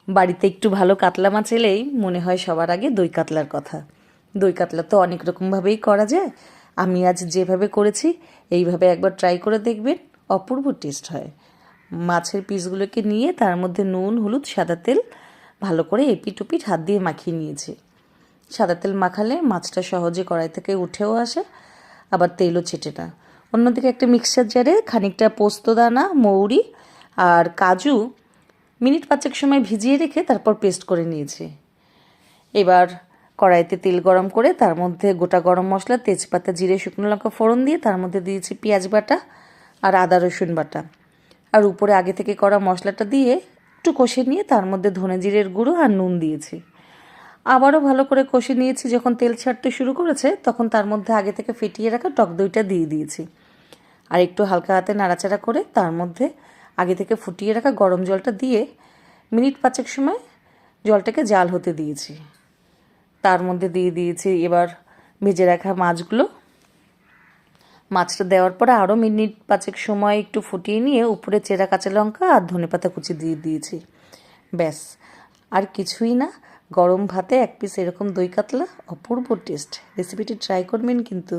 বাড়িতে একটু ভালো কাতলা মাছ এলেই মনে হয় সবার আগে দই কাতলার কথা। দই কাতলা তো অনেক রকমভাবেই করা যায়। আমি আজ যেভাবে করেছি এইভাবে একবার ট্রাই করে দেখবেন, অপূর্ব টেস্ট হয়। মাছের পিসগুলোকে নিয়ে তার মধ্যে নুন, হলুদ, সাদা তেল ভালো করে এপিট ওপিট হাত দিয়ে মাখিয়ে নিয়েছি। সাদা তেল মাখালে মাছটা সহজে কড়াই থেকে উঠেও আসে, আবার তেলও ছেটে না। অন্যদিকে একটা মিক্সচার জারে খানিকটা পোস্তদানা, মৌরি আর কাজু মিনিট 5 সময় ভিজিয়ে রেখে তারপর পেস্ট করে নিয়েছি। এবার কড়াইতে তেল গরম করে তার মধ্যে গোটা গরম মশলা, তেজপাতা, জিরে, শুকনো লঙ্কা ফোড়ন দিয়ে তার মধ্যে দিয়েছি পেঁয়াজ বাটা আর আদা রসুন বাটা। আর উপরে আগে থেকে করা মশলাটা দিয়ে একটু কষে নিয়ে তার মধ্যে ধনে জিরের গুঁড়ো আর নুন দিয়েছি। আবারও ভালো করে কষে নিয়েছি। যখন তেল ছাড়তে শুরু করেছে তখন তার মধ্যে আগে থেকে ফেটিয়ে রাখা টক দইটা দিয়ে দিয়েছি। আর একটু হালকা হাতে নাড়াচাড়া করে তার মধ্যে আগে থেকে ফুটিয়ে রাখা গরম জলটা দিয়ে মিনিট 5 সময় জলটাকে জাল হতে দিয়েছি। তার মধ্যে দিয়ে দিয়েছি এবার ভেজে রাখা মাছগুলো। মাছটা দেওয়ার পরে আরও মিনিট 5 সময় একটু ফুটিয়ে নিয়ে উপরে চেরা কাঁচা লঙ্কা আর ধনেপাতা কুচি দিয়ে দিয়েছি। ব্যাস, আর কিছুই না। গরম ভাতে 1 পিস এরকম দই কাতলা, অপূর্ব টেস্ট। রেসিপিটি ট্রাই করবেন কিন্তু।